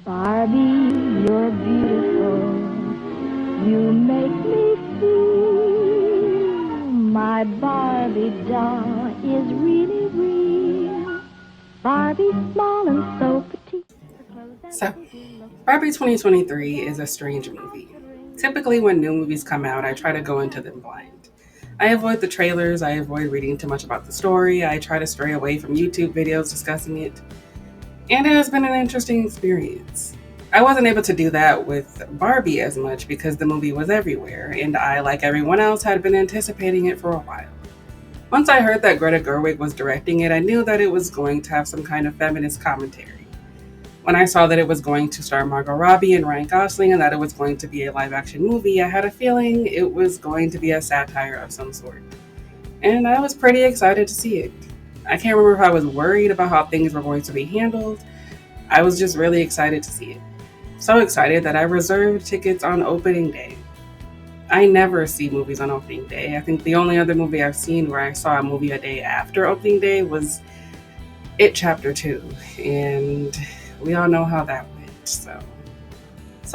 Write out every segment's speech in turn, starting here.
Barbie, you're beautiful. You make me feel my Barbie doll is really real. Barbie small and so petite. So, Barbie 2023 is a strange movie. Typically, when new movies come out, I try to go into them blind. I avoid the trailers, I avoid reading too much about the story, I try to stray away from YouTube videos discussing it, and it has been an interesting experience. I wasn't able to do that with Barbie as much because the movie was everywhere, and I, like everyone else, had been anticipating it for a while. Once I heard that Greta Gerwig was directing it, I knew that it was going to have some kind of feminist commentary. When I saw that it was going to star Margot Robbie and Ryan Gosling and that it was going to be a live-action movie, I had a feeling it was going to be a satire of some sort. And I was pretty excited to see it. I can't remember if I was worried about how things were going to be handled. I was just really excited to see it. So excited that I reserved tickets on opening day. I never see movies on opening day. I think the only other movie I've seen where I saw a movie a day after opening day was It Chapter 2. And we all know how that went. So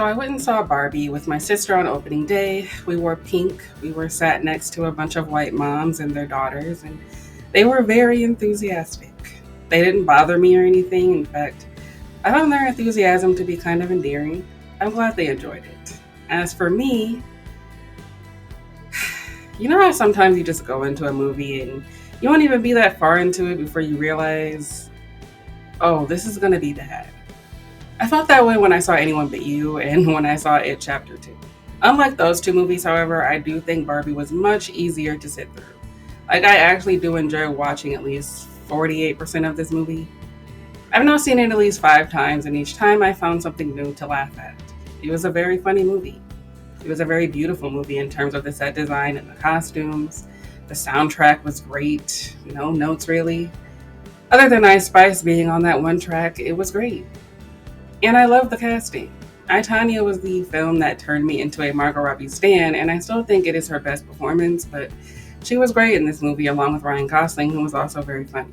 I went and saw Barbie with my sister on opening day. We wore pink. We were sat next to a bunch of white moms and their daughters, and they were very enthusiastic. They didn't bother me or anything. In fact, I found their enthusiasm to be kind of endearing. I'm glad they enjoyed it. As for me, you know how sometimes you just go into a movie and you won't even be that far into it before you realize, oh, this is going to be bad. I felt that way when I saw Anyone But You and when I saw It Chapter 2. Unlike those two movies, however, I do think Barbie was much easier to sit through. Like, I actually do enjoy watching at least 48% of this movie. I've now seen it at least 5 times, and each time I found something new to laugh at. It was a very funny movie. It was a very beautiful movie in terms of the set design and the costumes. The soundtrack was great, no notes really. Other than Ice Spice being on that one track, it was great. And I love the casting. I, Tonya was the film that turned me into a Margot Robbie stan, and I still think it is her best performance, but she was great in this movie along with Ryan Gosling, who was also very funny.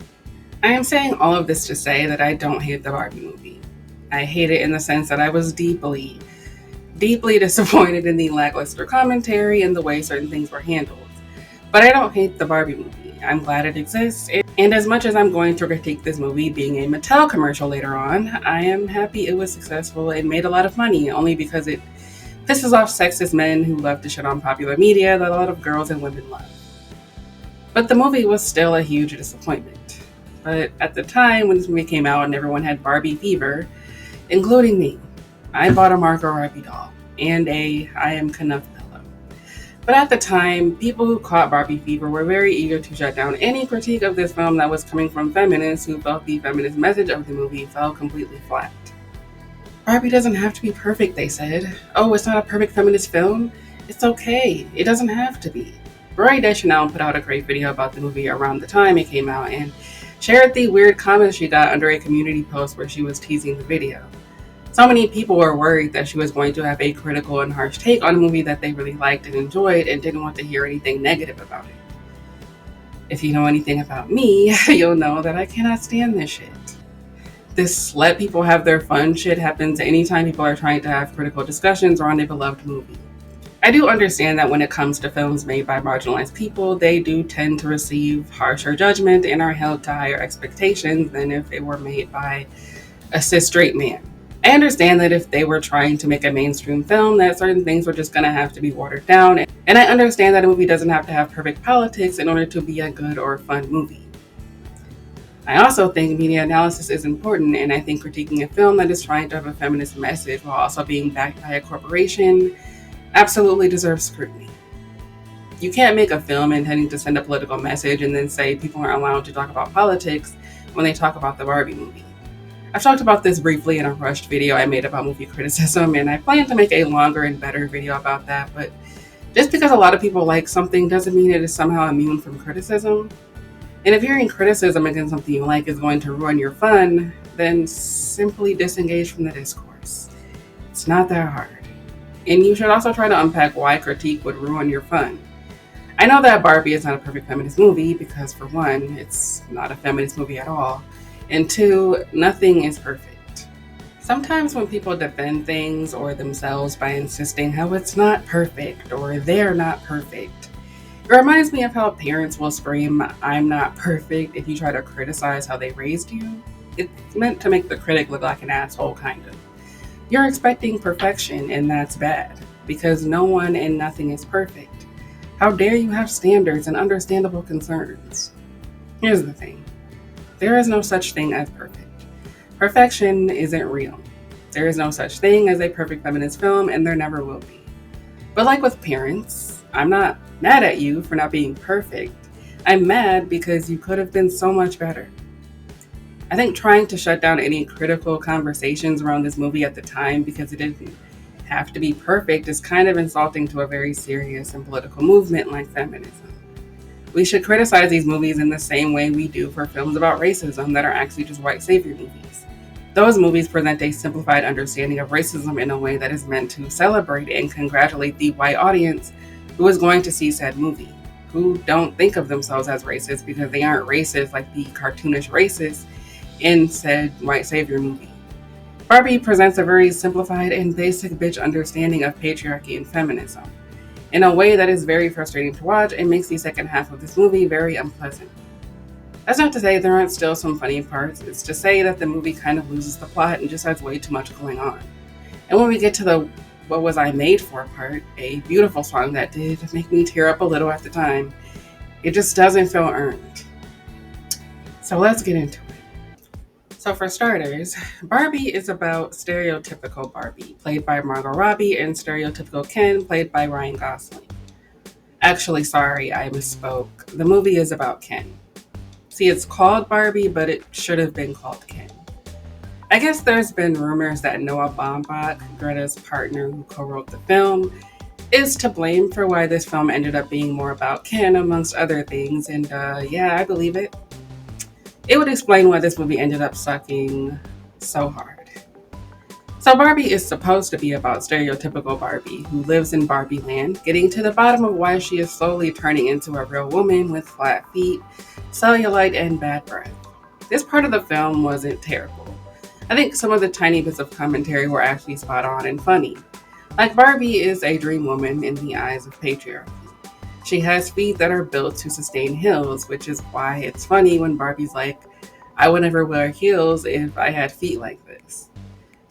I am saying all of this to say that I don't hate the Barbie movie. I hate it in the sense that I was deeply disappointed in the lackluster commentary and the way certain things were handled. But I don't hate the Barbie movie. I'm glad it exists. And as much as I'm going to critique this movie being a Mattel commercial later on, I am happy it was successful and made a lot of money, only because it pisses off sexist men who love to shit on popular media that a lot of girls and women love. But the movie was still a huge disappointment. But at the time when this movie came out and everyone had Barbie fever, including me, I bought a Margot Robbie doll and a I Am Knuff pillow. But at the time, people who caught Barbie fever were very eager to shut down any critique of this film that was coming from feminists who felt the feminist message of the movie fell completely flat. Barbie doesn't have to be perfect, they said. Oh, it's not a perfect feminist film? It's okay. It doesn't have to be. Rory Deschanel put out a great video about the movie around the time it came out and shared the weird comments she got under a community post where she was teasing the video. So many people were worried that she was going to have a critical and harsh take on a movie that they really liked and enjoyed and didn't want to hear anything negative about it. If you know anything about me, you'll know that I cannot stand this shit. This let people have their fun shit happens anytime people are trying to have critical discussions on a beloved movie. I do understand that when it comes to films made by marginalized people, they do tend to receive harsher judgment and are held to higher expectations than if it were made by a cis straight man. I understand that if they were trying to make a mainstream film, that certain things were just going to have to be watered down, and I understand that a movie doesn't have to have perfect politics in order to be a good or fun movie. I also think media analysis is important, and I think critiquing a film that is trying to have a feminist message while also being backed by a corporation absolutely deserves scrutiny. You can't make a film intending to send a political message and then say people aren't allowed to talk about politics when they talk about the Barbie movie. I've talked about this briefly in a rushed video I made about movie criticism, and I plan to make a longer and better video about that, but just because a lot of people like something doesn't mean it is somehow immune from criticism. And if hearing criticism against something you like is going to ruin your fun, then simply disengage from the discourse. It's not that hard. And you should also try to unpack why critique would ruin your fun. I know that Barbie is not a perfect feminist movie because, for one, it's not a feminist movie at all. And 2, nothing is perfect. Sometimes when people defend things or themselves by insisting how it's not perfect or they're not perfect, it reminds me of how parents will scream, "I'm not perfect," if you try to criticize how they raised you. It's meant to make the critic look like an asshole, kind of. You're expecting perfection, and that's bad, because no one and nothing is perfect. How dare you have standards and understandable concerns? Here's the thing. There is no such thing as perfect. Perfection isn't real. There is no such thing as a perfect feminist film, and there never will be. But like with parents, I'm not mad at you for not being perfect. I'm mad because you could have been so much better. I think trying to shut down any critical conversations around this movie at the time because it didn't have to be perfect is kind of insulting to a very serious and political movement like feminism. We should criticize these movies in the same way we do for films about racism that are actually just white savior movies. Those movies present a simplified understanding of racism in a way that is meant to celebrate and congratulate the white audience who is going to see said movie, who don't think of themselves as racist because they aren't racist like the cartoonish racists in said white savior movie. Barbie presents a very simplified and basic bitch understanding of patriarchy and feminism in a way that is very frustrating to watch and makes the second half of this movie very unpleasant. That's not to say there aren't still some funny parts, it's to say that the movie kind of loses the plot and just has way too much going on. And when we get to the "what was I made for" part, a beautiful song that did make me tear up a little at the time, it just doesn't feel earned. So let's get into it. So for starters, Barbie is about stereotypical Barbie, played by Margot Robbie, and stereotypical Ken, played by Ryan Gosling. Actually, sorry, I misspoke. The movie is about Ken. See, it's called Barbie, but it should have been called Ken. I guess there's been rumors that Noah Baumbach, Greta's partner who co-wrote the film, is to blame for why this film ended up being more about Ken, amongst other things, and yeah, I believe it. It would explain why this movie ended up sucking so hard. So Barbie is supposed to be about stereotypical Barbie who lives in Barbie land, getting to the bottom of why she is slowly turning into a real woman with flat feet, cellulite, and bad breath. This part of the film wasn't terrible. I think some of the tiny bits of commentary were actually spot on and funny. Like, Barbie is a dream woman in the eyes of patriarchy. She has feet that are built to sustain heels, which is why it's funny when Barbie's like, "I would never wear heels if I had feet like this."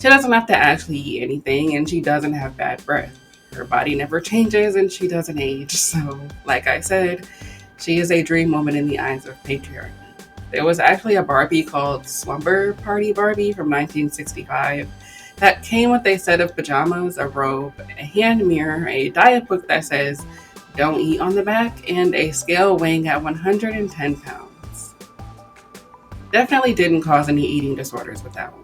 She doesn't have to actually eat anything, and she doesn't have bad breath. Her body never changes, and she doesn't age. So, like I said, she is a dream woman in the eyes of patriarchy. There was actually a Barbie called Slumber Party Barbie from 1965 that came with a set of pajamas, a robe, a hand mirror, a diet book that says, "Don't eat" on the back, and a scale weighing at 110 pounds. Definitely didn't cause any eating disorders with that one.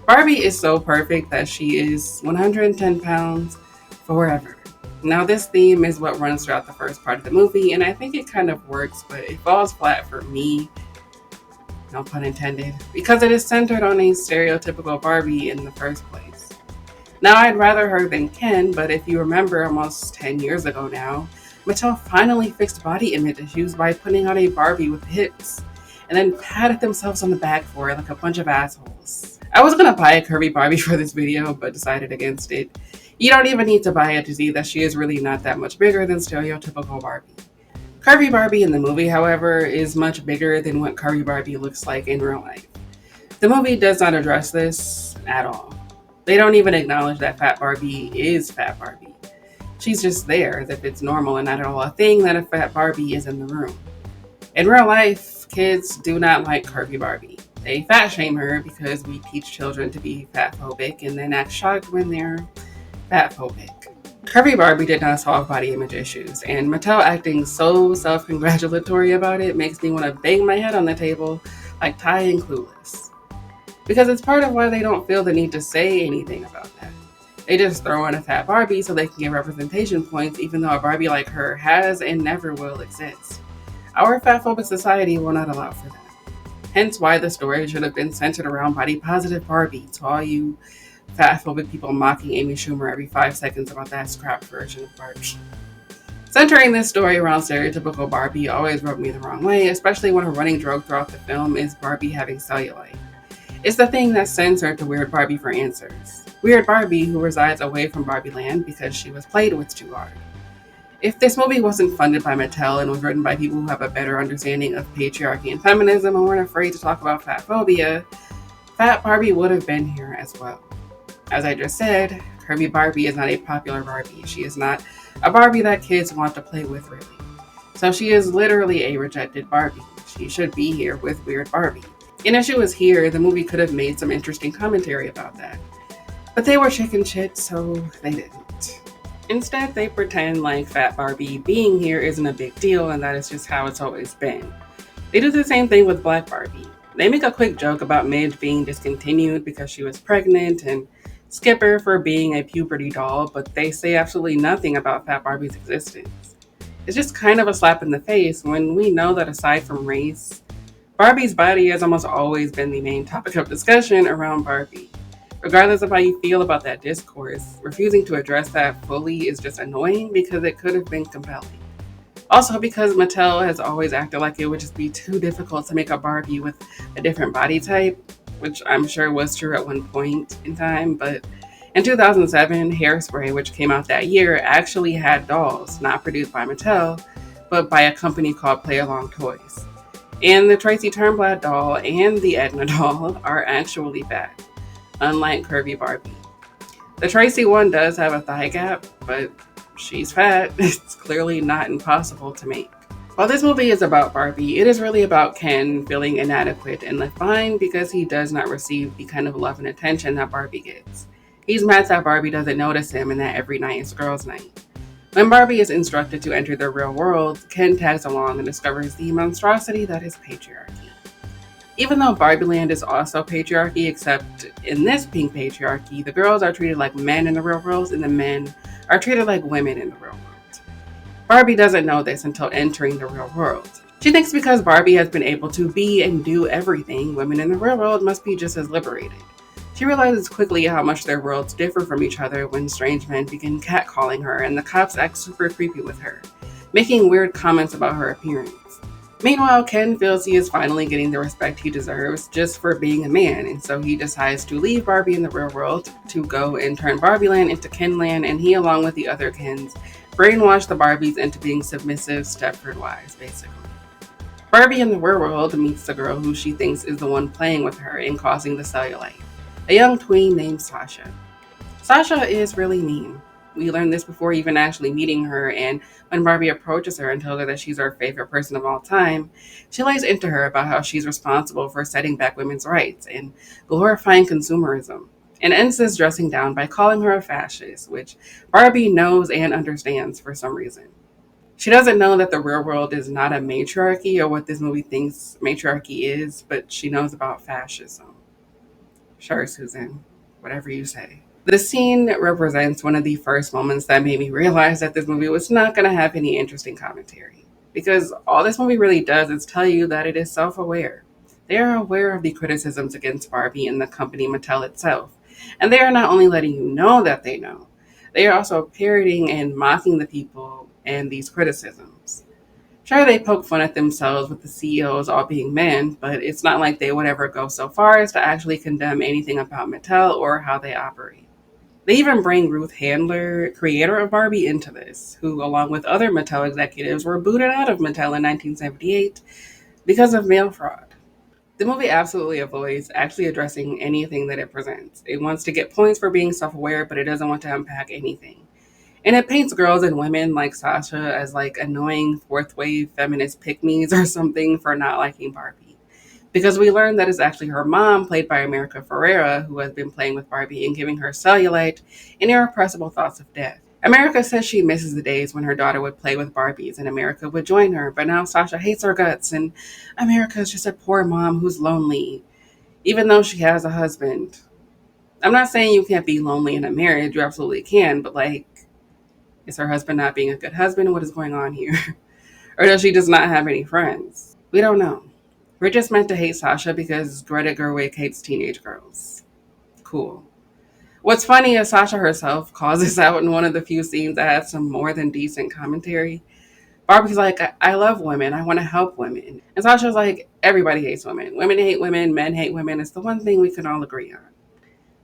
Barbie is so perfect that she is 110 pounds forever. Now, this theme is what runs throughout the first part of the movie, and I think it kind of works, but it falls flat for me, no pun intended, because it is centered on a stereotypical Barbie in the first place. Now, I'd rather her than Ken, but if you remember almost 10 years ago now, Mattel finally fixed body image issues by putting out a Barbie with hips, and then patted themselves on the back for it like a bunch of assholes. I was gonna buy a curvy Barbie for this video, but decided against it. You don't even need to buy it to see that she is really not that much bigger than stereotypical Barbie. Curvy Barbie in the movie, however, is much bigger than what curvy Barbie looks like in real life. The movie does not address this at all. They don't even acknowledge that fat Barbie is fat Barbie. She's just there as if it's normal and not at all a thing that a fat Barbie is in the room. In real life, kids do not like curvy Barbie. They fat shame her because we teach children to be fat phobic and then act shocked when they're fat phobic. Curvy Barbie did not solve body image issues, and Mattel acting so self-congratulatory about it makes me want to bang my head on the table like Ty and Clueless. Because it's part of why they don't feel the need to say anything about that. They just throw in a fat Barbie so they can get representation points, even though a Barbie like her has and never will exist. Our fatphobic society will not allow for that. Hence why the story should have been centered around body positive Barbie, to all you fatphobic people mocking Amy Schumer every 5 seconds about that scrap version of Barbie. Centering this story around stereotypical Barbie always rubbed me the wrong way, especially when her running joke throughout the film is Barbie having cellulite. It's the thing that sends her to Weird Barbie for answers. Weird Barbie, who resides away from Barbie Land because she was played with too hard. If this movie wasn't funded by Mattel and was written by people who have a better understanding of patriarchy and feminism and weren't afraid to talk about fat phobia, Fat Barbie would have been here as well. As I just said, Curvy Barbie is not a popular Barbie. She is not a Barbie that kids want to play with, really. So she is literally a rejected Barbie. She should be here with Weird Barbie. And if she was here, the movie could have made some interesting commentary about that. But they were chicken shit, so they didn't. Instead, they pretend like Fat Barbie being here isn't a big deal and that is just how it's always been. They do the same thing with Black Barbie. They make a quick joke about Midge being discontinued because she was pregnant and Skipper for being a puberty doll, but they say absolutely nothing about Fat Barbie's existence. It's just kind of a slap in the face when we know that aside from race, Barbie's body has almost always been the main topic of discussion around Barbie. Regardless of how you feel about that discourse, refusing to address that fully is just annoying because it could have been compelling. Also, because Mattel has always acted like it would just be too difficult to make a Barbie with a different body type, which I'm sure was true at one point in time, but in 2007, Hairspray, which came out that year, actually had dolls, not produced by Mattel, but by a company called Play Along Toys. And the Tracy Turnblad doll and the Edna doll are actually fat, unlike Curvy Barbie. The Tracy one does have a thigh gap, but she's fat. It's clearly not impossible to make. While this movie is about Barbie, it is really about Ken feeling inadequate and left behind because he does not receive the kind of love and attention that Barbie gets. He's mad that Barbie doesn't notice him and that every night is girls' night. When Barbie is instructed to enter the real world, Ken tags along and discovers the monstrosity that is patriarchy. Even though Barbie Land is also patriarchy, except in this pink patriarchy, the girls are treated like men in the real world and the men are treated like women in the real world. Barbie doesn't know this until entering the real world. She thinks because Barbie has been able to be and do everything, women in the real world must be just as liberated. She realizes quickly how much their worlds differ from each other when strange men begin catcalling her and the cops act super creepy with her, making weird comments about her appearance. Meanwhile, Ken feels he is finally getting the respect he deserves just for being a man, and so he decides to leave Barbie in the real world to go and turn Barbie Land into Ken Land, and he, along with the other Kens, brainwash the Barbies into being submissive Stepford wives, basically. Barbie in the real world meets the girl who she thinks is the one playing with her and causing the cellulite, a young tween named Sasha. Sasha is really mean. We learned this before even actually meeting her, and when Barbie approaches her and tells her that she's her favorite person of all time, she lays into her about how she's responsible for setting back women's rights and glorifying consumerism, and ends this dressing down by calling her a fascist, which Barbie knows and understands for some reason. She doesn't know that the real world is not a matriarchy or what this movie thinks matriarchy is, but she knows about fascism. Sure, Susan, whatever you say. The scene represents one of the first moments that made me realize that this movie was not going to have any interesting commentary. Because all this movie really does is tell you that it is self aware. They are aware of the criticisms against Barbie and the company Mattel itself. And they are not only letting you know that they know, they are also parroting and mocking the people and these criticisms. Sure, they poke fun at themselves with the CEOs all being men, but it's not like they would ever go so far as to actually condemn anything about Mattel or how they operate. They even bring Ruth Handler, creator of Barbie, into this, who, along with other Mattel executives, were booted out of Mattel in 1978 because of mail fraud. The movie absolutely avoids actually addressing anything that it presents. It wants to get points for being self aware, but it doesn't want to unpack anything. And it paints girls and women like Sasha as like annoying fourth wave feminist pick me's or something for not liking Barbie. Because we learned that it's actually her mom, played by America Ferrera, who has been playing with Barbie and giving her cellulite and irrepressible thoughts of death. America says she misses the days when her daughter would play with Barbies and America would join her, but now Sasha hates her guts and America is just a poor mom who's lonely, even though she has a husband. I'm not saying you can't be lonely in a marriage, you absolutely can, but like, is her husband not being a good husband? What is going on here? Or does she just not have any friends? We don't know. We're just meant to hate Sasha because Greta Gerwig hates teenage girls. Cool. What's funny is Sasha herself calls this out in one of the few scenes that has some more than decent commentary. Barbie's like, I love women. I want to help women. And Sasha's like, everybody hates women. Women hate women. Men hate women. It's the one thing we can all agree on.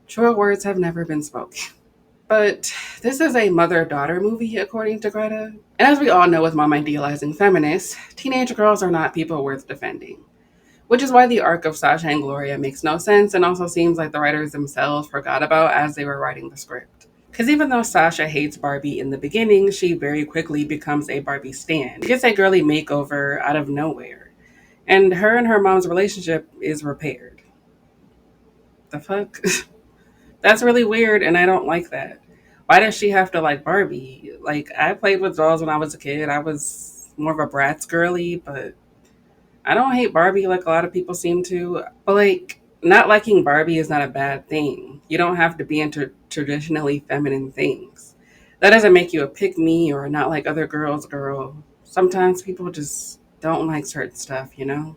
Truer words have never been spoken. But this is a mother-daughter movie, according to Greta. And as we all know with mom idealizing feminists, teenage girls are not people worth defending. Which is why the arc of Sasha and Gloria makes no sense and also seems like the writers themselves forgot about as they were writing the script. Because even though Sasha hates Barbie in the beginning, she very quickly becomes a Barbie stan. She gets a girly makeover out of nowhere. And her mom's relationship is repaired. The fuck? That's really weird, and I don't like that. Why does she have to like Barbie? Like, I played with dolls when I was a kid. I was more of a Bratz girly, but I don't hate Barbie like a lot of people seem to. But, like, not liking Barbie is not a bad thing. You don't have to be into traditionally feminine things. That doesn't make you a pick me or not like other girls, girl. Sometimes people just don't like certain stuff, you know?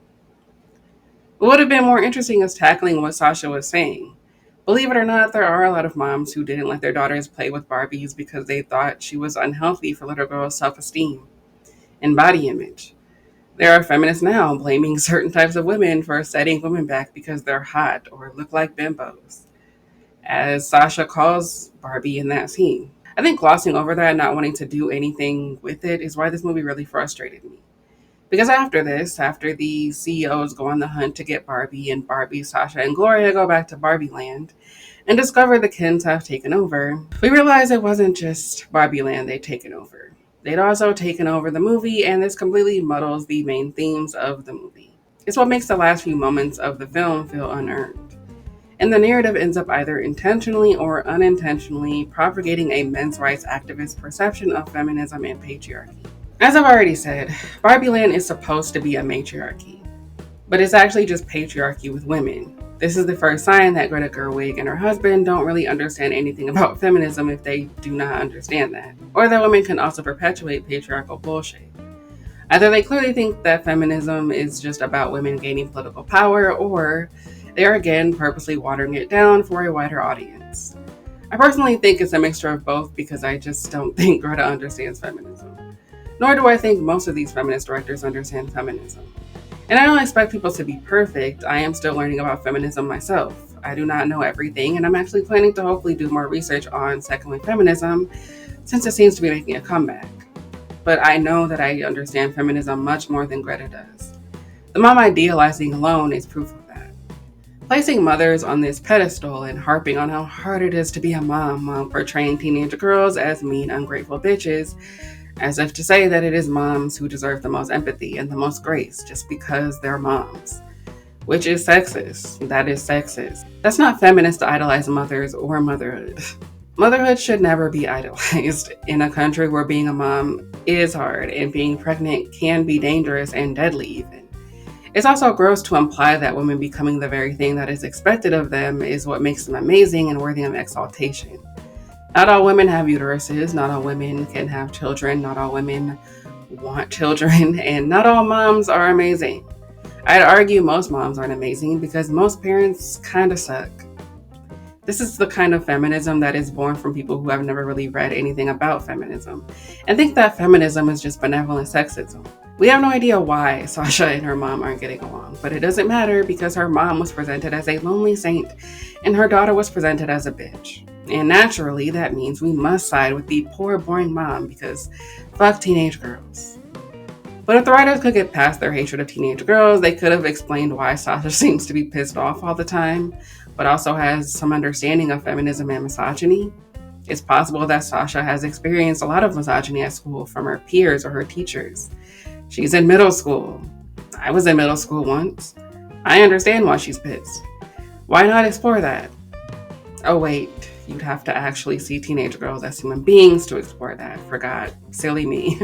What would have been more interesting is tackling what Sasha was saying. Believe it or not, there are a lot of moms who didn't let their daughters play with Barbies because they thought she was unhealthy for little girls' self esteem and body image. There are feminists now blaming certain types of women for setting women back because they're hot or look like bimbos, as Sasha calls Barbie in that scene. I think glossing over that, not wanting to do anything with it, is why this movie really frustrated me. Because after this, after the CEOs go on the hunt to get Barbie, and Barbie, Sasha, and Gloria go back to Barbie Land and discover the Kens have taken over, we realize it wasn't just Barbie Land they'd taken over. They'd also taken over the movie, and this completely muddles the main themes of the movie. It's what makes the last few moments of the film feel unearned. And the narrative ends up either intentionally or unintentionally propagating a men's rights activist perception of feminism and patriarchy. As I've already said, Barbie Land is supposed to be a matriarchy, but it's actually just patriarchy with women. This is the first sign that Greta Gerwig and her husband don't really understand anything about feminism if they do not understand that, or that women can also perpetuate patriarchal bullshit. Either they clearly think that feminism is just about women gaining political power, or they are again purposely watering it down for a wider audience. I personally think it's a mixture of both because I just don't think Greta understands feminism. Nor do I think most of these feminist directors understand feminism. And I don't expect people to be perfect. I am still learning about feminism myself. I do not know everything, and I'm actually planning to hopefully do more research on second wave feminism since it seems to be making a comeback. But I know that I understand feminism much more than Greta does. The mom idealizing alone is proof of that. Placing mothers on this pedestal and harping on how hard it is to be a mom while portraying teenage girls as mean, ungrateful bitches, as if to say that it is moms who deserve the most empathy and the most grace just because they're moms. Which is sexist. That is sexist. That's not feminist to idolize mothers or motherhood. Motherhood should never be idolized in a country where being a mom is hard and being pregnant can be dangerous and deadly even. It's also gross to imply that women becoming the very thing that is expected of them is what makes them amazing and worthy of exaltation. Not all women have uteruses, not all women can have children, not all women want children, and not all moms are amazing. I'd argue most moms aren't amazing because most parents kinda suck. This is the kind of feminism that is born from people who have never really read anything about feminism and think that feminism is just benevolent sexism. We have no idea why Sasha and her mom aren't getting along, but it doesn't matter because her mom was presented as a lonely saint and her daughter was presented as a bitch. And naturally, that means we must side with the poor, boring mom because fuck teenage girls. But if the writers could get past their hatred of teenage girls, they could have explained why Sasha seems to be pissed off all the time, but also has some understanding of feminism and misogyny. It's possible that Sasha has experienced a lot of misogyny at school from her peers or her teachers. She's in middle school. I was in middle school once. I understand why she's pissed. Why not explore that? Oh wait, you'd have to actually see teenage girls as human beings to explore that. Forgot. Silly me.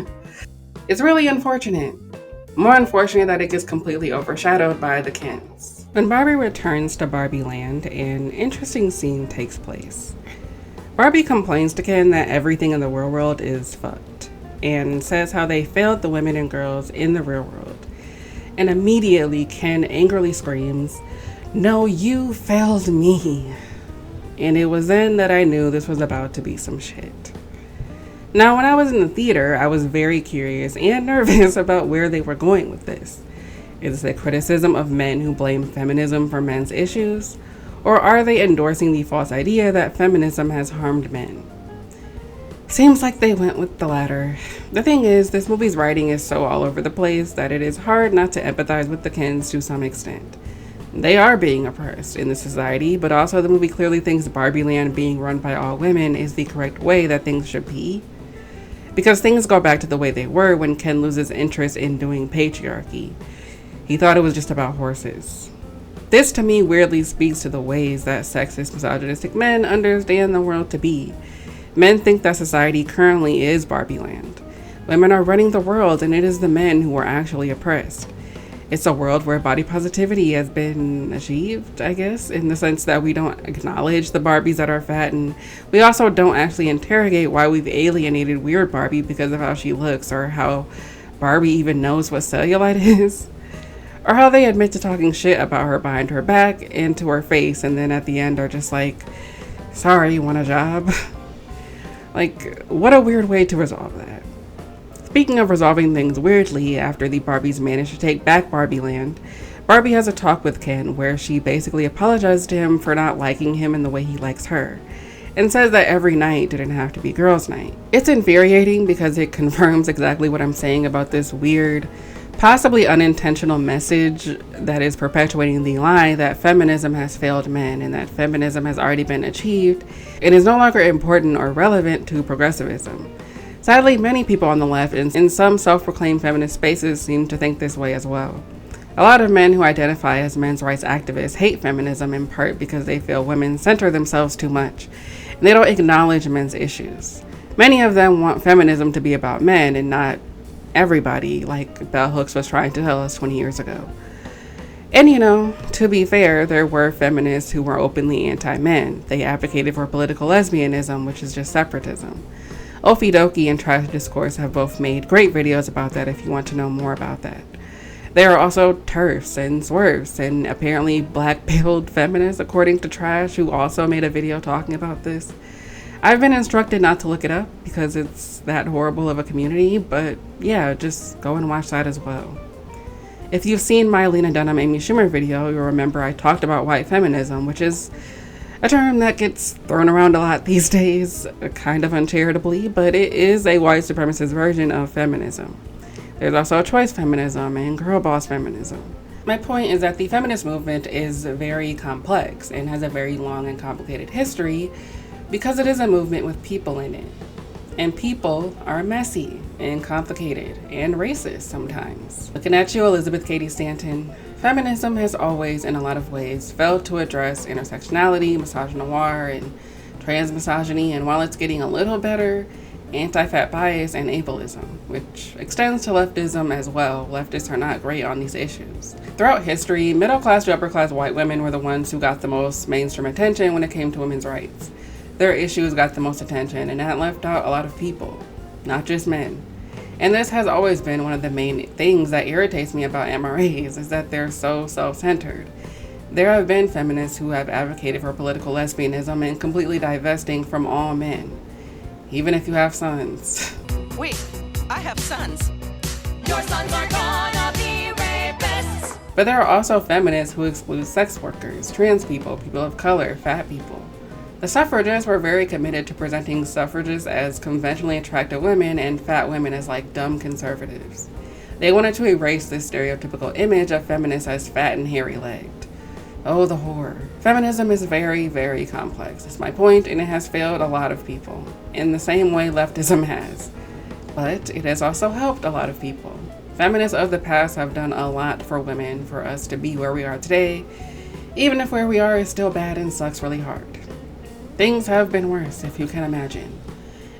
It's really unfortunate. More unfortunate that it gets completely overshadowed by the Kens. When Barbie returns to Barbie Land, an interesting scene takes place. Barbie complains to Ken that everything in the real world is fucked, and says how they failed the women and girls in the real world. And immediately Ken angrily screams, "No, you failed me." And it was then that I knew this was about to be some shit. Now, when I was in the theater, I was very curious and nervous about where they were going with this. Is it a criticism of men who blame feminism for men's issues? Or are they endorsing the false idea that feminism has harmed men? Seems like they went with the latter. The thing is, this movie's writing is so all over the place that it is hard not to empathize with the Kens to some extent. They are being oppressed in the society, but also the movie clearly thinks Barbie Land being run by all women is the correct way that things should be. Because things go back to the way they were when Ken loses interest in doing patriarchy. He thought it was just about horses. This to me weirdly speaks to the ways that sexist, misogynistic men understand the world to be. Men think that society currently is Barbie Land. Women are running the world and it is the men who are actually oppressed. It's a world where body positivity has been achieved, I guess, in the sense that we don't acknowledge the Barbies that are fat, and we also don't actually interrogate why we've alienated weird Barbie because of how she looks, or how Barbie even knows what cellulite is, or how they admit to talking shit about her behind her back and to her face, and then at the end are just like, sorry, you want a job? Like, what a weird way to resolve that. Speaking of resolving things weirdly, after the Barbies manage to take back Barbie Land, Barbie has a talk with Ken where she basically apologizes to him for not liking him in the way he likes her, and says that every night didn't have to be girls' night. It's infuriating because it confirms exactly what I'm saying about this weird, possibly unintentional message that is perpetuating the lie that feminism has failed men and that feminism has already been achieved and is no longer important or relevant to progressivism. Sadly, many people on the left and in some self-proclaimed feminist spaces seem to think this way as well. A lot of men who identify as men's rights activists hate feminism in part because they feel women center themselves too much, and they don't acknowledge men's issues. Many of them want feminism to be about men and not everybody, like Bell Hooks was trying to tell us 20 years ago. And to be fair, there were feminists who were openly anti-men. They advocated for political lesbianism, which is just separatism. Dokie and Trash Discourse have both made great videos about that if you want to know more about that. There are also TERFs and swerves and apparently black-pilled feminists, according to Trash, who also made a video talking about this. I've been instructed not to look it up because it's that horrible of a community, but yeah, just go and watch that as well. If you've seen my Lena Dunham Amy Schumer video, you'll remember I talked about white feminism, which is a term that gets thrown around a lot these days, kind of uncharitably, but it is a white supremacist version of feminism. There's also choice feminism and girl boss feminism. My point is that the feminist movement is very complex and has a very long and complicated history because it is a movement with people in it. And people are messy and complicated and racist sometimes. Looking at you, Elizabeth Cady Stanton. Feminism has always, in a lot of ways, failed to address intersectionality, misogynoir, and trans misogyny, and while it's getting a little better, anti-fat bias and ableism, which extends to leftism as well. Leftists are not great on these issues. Throughout history, middle-class to upper-class white women were the ones who got the most mainstream attention when it came to women's rights. Their issues got the most attention, and that left out a lot of people, not just men. And this has always been one of the main things that irritates me about MRAs, is that they're so self-centered. There have been feminists who have advocated for political lesbianism and completely divesting from all men, even if you have sons. Wait, I have sons. Your sons are gonna be rapists. But there are also feminists who exclude sex workers, trans people, people of color, fat people. The suffragists were very committed to presenting suffragists as conventionally attractive women and fat women as like dumb conservatives. They wanted to erase this stereotypical image of feminists as fat and hairy-legged. Oh, the horror. Feminism is very, very complex. That's my point, and it has failed a lot of people, in the same way leftism has. But it has also helped a lot of people. Feminists of the past have done a lot for women, for us to be where we are today, even if where we are is still bad and sucks really hard. Things have been worse, if you can imagine.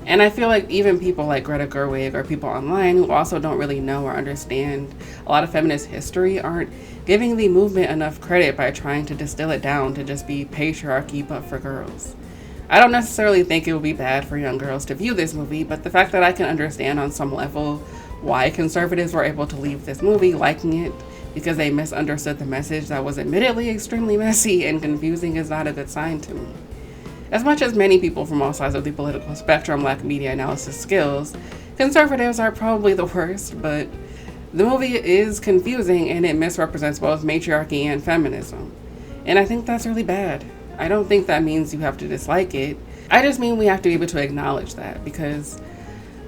And I feel like even people like Greta Gerwig or people online who also don't really know or understand a lot of feminist history aren't giving the movement enough credit by trying to distill it down to just be patriarchy but for girls. I don't necessarily think it would be bad for young girls to view this movie, but the fact that I can understand on some level why conservatives were able to leave this movie liking it because they misunderstood the message that was admittedly extremely messy and confusing is not a good sign to me. As much as many people from all sides of the political spectrum lack media analysis skills, conservatives are probably the worst, but the movie is confusing and it misrepresents both matriarchy and feminism. And I think that's really bad. I don't think that means you have to dislike it. I just mean we have to be able to acknowledge that, because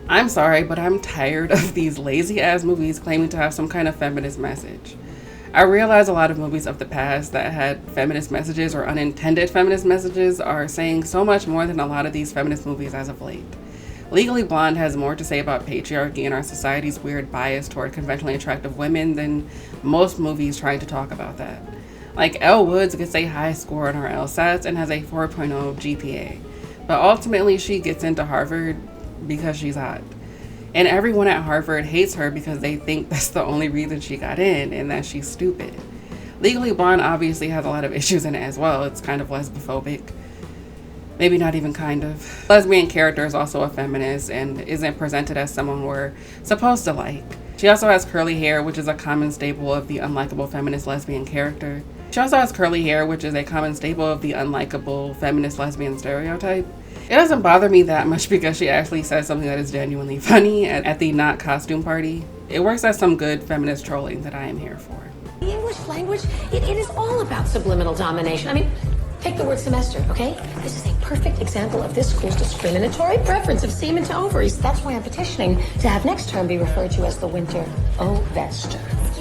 I'm sorry, but I'm tired of these lazy ass movies claiming to have some kind of feminist message. I realize a lot of movies of the past that had feminist messages or unintended feminist messages are saying so much more than a lot of these feminist movies as of late. Legally Blonde has more to say about patriarchy and our society's weird bias toward conventionally attractive women than most movies trying to talk about that. Like, Elle Woods gets a high score on her LSATs and has a 4.0 GPA, but ultimately she gets into Harvard because she's hot. And everyone at Harvard hates her because they think that's the only reason she got in and that she's stupid. Legally Blonde obviously has a lot of issues in it as well. It's kind of lesbophobic. Maybe not even kind of. Lesbian character is also a feminist and isn't presented as someone we're supposed to like. She also has curly hair, which is a common staple of the unlikable feminist lesbian character. She also has curly hair, which is a common staple of the unlikable feminist lesbian stereotype. It doesn't bother me that much because she actually says something that is genuinely funny at the not costume party. It works as some good feminist trolling that I am here for. The English language, it is all about subliminal domination. I mean, take the word semester, okay? This is a perfect example of this school's discriminatory preference of semen to ovaries. That's why I'm petitioning to have next term be referred to as the winter ovester.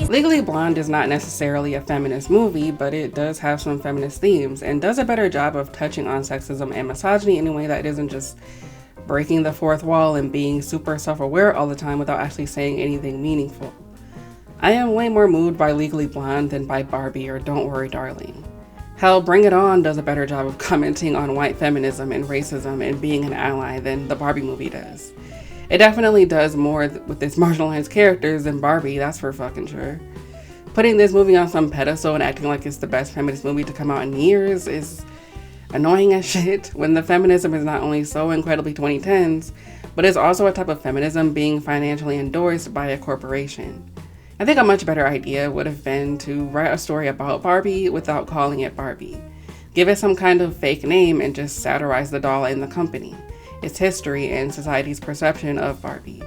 Legally Blonde is not necessarily a feminist movie, but it does have some feminist themes and does a better job of touching on sexism and misogyny in a way that isn't just breaking the fourth wall and being super self-aware all the time without actually saying anything meaningful. I am way more moved by Legally Blonde than by Barbie or Don't Worry Darling. Hell, Bring It On does a better job of commenting on white feminism and racism and being an ally than the Barbie movie does. It definitely does more with its marginalized characters than Barbie, that's for fucking sure. Putting this movie on some pedestal and acting like it's the best feminist movie to come out in years is annoying as shit, when the feminism is not only so incredibly 2010s, but is also a type of feminism being financially endorsed by a corporation. I think a much better idea would have been to write a story about Barbie without calling it Barbie. Give it some kind of fake name and just satirize the doll and the company, its history, and society's perception of Barbie.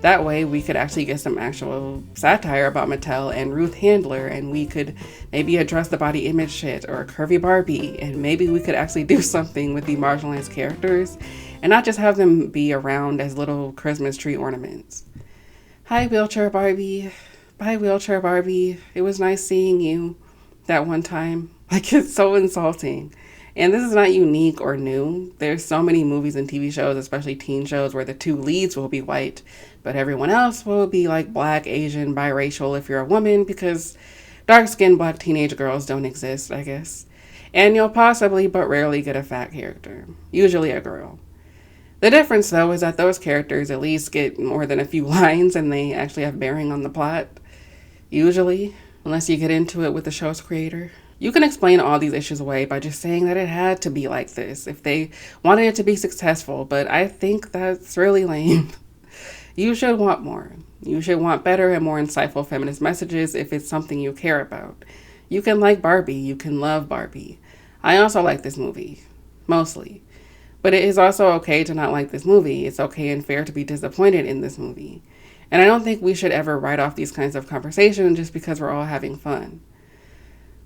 That way we could actually get some actual satire about Mattel and Ruth Handler, and we could maybe address the body image shit or curvy Barbie, and maybe we could actually do something with the marginalized characters and not just have them be around as little Christmas tree ornaments. Hi, wheelchair Barbie. Bye, wheelchair Barbie. It was nice seeing you that one time. Like, it's so insulting. And this is not unique or new. There's so many movies and TV shows, especially teen shows, where the two leads will be white, but everyone else will be like black, Asian, biracial if you're a woman, because dark-skinned black teenage girls don't exist, I guess. And you'll possibly, but rarely, get a fat character. Usually a girl. The difference, though, is that those characters at least get more than a few lines and they actually have bearing on the plot. Usually, unless you get into it with the show's creator. You can explain all these issues away by just saying that it had to be like this if they wanted it to be successful, but I think that's really lame. You should want more. You should want better and more insightful feminist messages if it's something you care about. You can like Barbie. You can love Barbie. I also like this movie. Mostly. But it is also okay to not like this movie. It's okay and fair to be disappointed in this movie. And I don't think we should ever write off these kinds of conversations just because we're all having fun.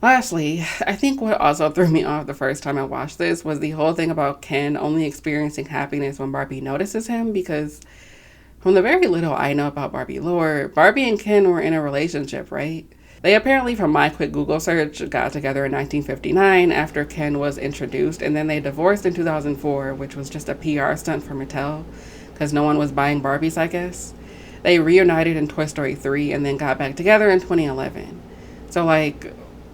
Lastly, I think what also threw me off the first time I watched this was the whole thing about Ken only experiencing happiness when Barbie notices him, because from the very little I know about Barbie lore, Barbie and Ken were in a relationship, right? They apparently, from my quick Google search, got together in 1959 after Ken was introduced, and then they divorced in 2004, which was just a PR stunt for Mattel, because no one was buying Barbies, I guess. They reunited in Toy Story 3 and then got back together in 2011. So, like,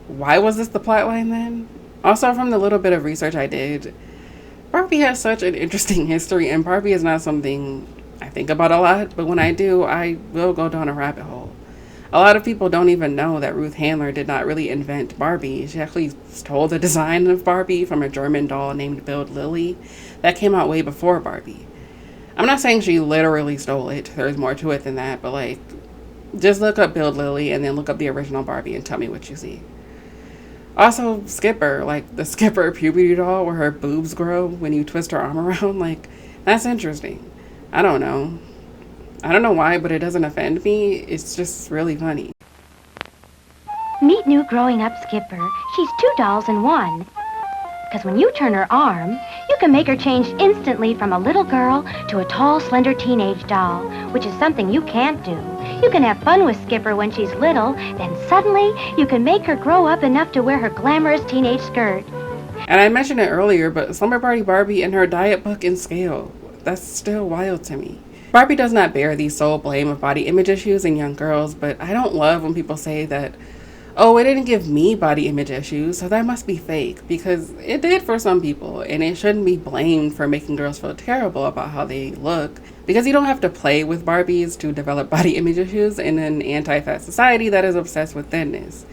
why was this the plotline then? Also, from the little bit of research I did, Barbie has such an interesting history, and Barbie is not something I think about a lot, but when I do, I will go down a rabbit hole. A lot of people don't even know that Ruth Handler did not really invent Barbie. She actually stole the design of Barbie from a German doll named Bild Lilly that came out way before Barbie. I'm not saying she literally stole it. There's more to it than that, but like, just look up Bild Lilly and then look up the original Barbie and tell me what you see. Also, Skipper, like the Skipper puberty doll where her boobs grow when you twist her arm around, like, that's interesting. I don't know. I don't know why, but it doesn't offend me. It's just really funny. Meet new growing up Skipper. She's two dolls in one. Because when you turn her arm, you can make her change instantly from a little girl to a tall, slender teenage doll, which is something you can't do. You can have fun with Skipper when she's little, then suddenly you can make her grow up enough to wear her glamorous teenage skirt. And I mentioned it earlier, but Slumber Party Barbie and her diet book and scale, that's still wild to me. Barbie does not bear the sole blame of body image issues in young girls, but I don't love when people say that, oh, it didn't give me body image issues, so that must be fake, because it did for some people, and it shouldn't be blamed for making girls feel terrible about how they look, because you don't have to play with Barbies to develop body image issues in an anti-fat society that is obsessed with thinness.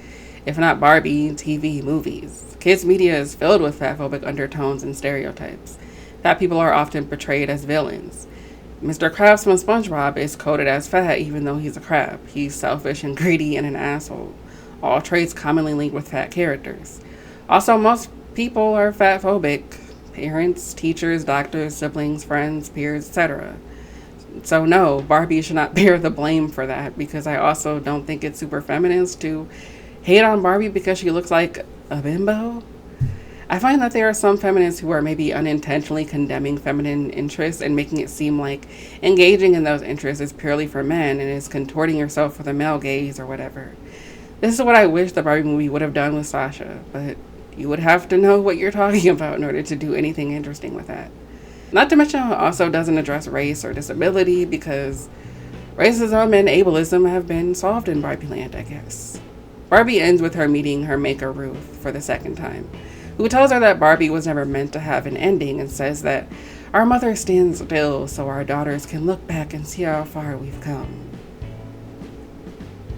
If not Barbie, TV, movies. Kids' media is filled with fatphobic undertones and stereotypes. Fat people are often portrayed as villains. Mr. Krabs from SpongeBob is coded as fat even though he's a crab. He's selfish and greedy and an asshole. All traits commonly linked with fat characters. Also, most people are fatphobic. Parents, teachers, doctors, siblings, friends, peers, etc. So no, Barbie should not bear the blame for that, because I also don't think it's super feminist to hate on Barbie because she looks like a bimbo. I find that there are some feminists who are maybe unintentionally condemning feminine interests and making it seem like engaging in those interests is purely for men and is contorting yourself for the male gaze or whatever. This is what I wish the Barbie movie would have done with Sasha, but you would have to know what you're talking about in order to do anything interesting with that. Not to mention it also doesn't address race or disability, because racism and ableism have been solved in Barbie Land, I guess. Barbie ends with her meeting her maker Ruth for the second time, who tells her that Barbie was never meant to have an ending and says that our mother stands still so our daughters can look back and see how far we've come.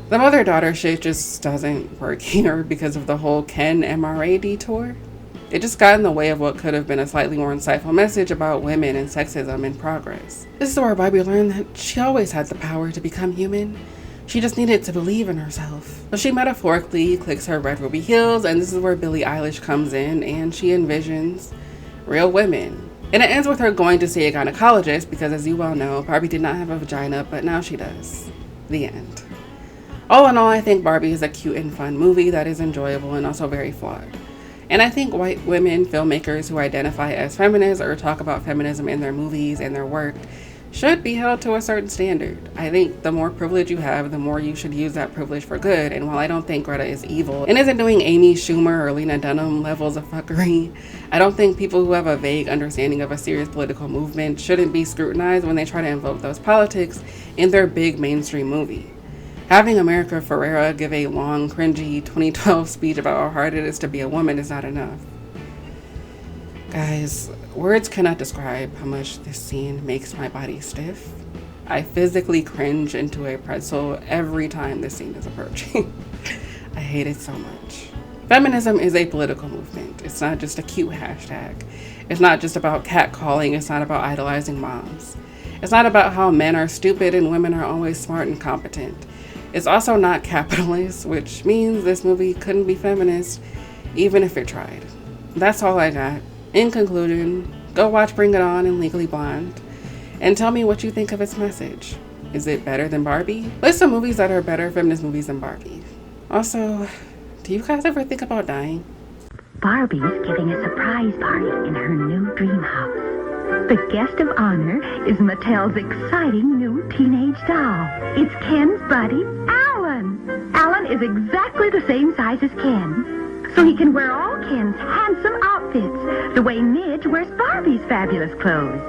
The mother-daughter shit just doesn't work here because of the whole Ken MRA detour. It just got in the way of what could have been a slightly more insightful message about women and sexism in progress. This is where Barbie learned that she always had the power to become human. She just needed to believe in herself. So she metaphorically clicks her red ruby heels, and this is where Billie Eilish comes in, and she envisions real women. And it ends with her going to see a gynecologist because, as you well know, Barbie did not have a vagina, but now she does. The end. All in all, I think Barbie is a cute and fun movie that is enjoyable and also very flawed. And I think white women filmmakers who identify as feminists or talk about feminism in their movies and their work should be held to a certain standard. I think the more privilege you have, the more you should use that privilege for good. And while I don't think Greta is evil and isn't doing Amy Schumer or Lena Dunham levels of fuckery, I don't think people who have a vague understanding of a serious political movement shouldn't be scrutinized when they try to invoke those politics in their big mainstream movie. Having America Ferrera give a long, cringy 2012 speech about how hard it is to be a woman is not enough. Guys, words cannot describe how much this scene makes my body stiff. I physically cringe into a pretzel every time this scene is approaching. I hate it so much. Feminism is a political movement. It's not just a cute hashtag. It's not just about catcalling. It's not about idolizing moms. It's not about how men are stupid and women are always smart and competent. It's also not capitalist, which means this movie couldn't be feminist, even if it tried. That's all I got. In conclusion, go watch Bring It On and Legally Blonde, and tell me what you think of its message. Is it better than Barbie? List some movies that are better feminist movies than Barbie. Also, do you guys ever think about dying? Barbie's giving a surprise party in her new dream house. The guest of honor is Mattel's exciting new teenage doll. It's Ken's buddy, Alan. Alan is exactly the same size as Ken, so he can wear all Ken's handsome outfits, the way Midge wears Barbie's fabulous clothes.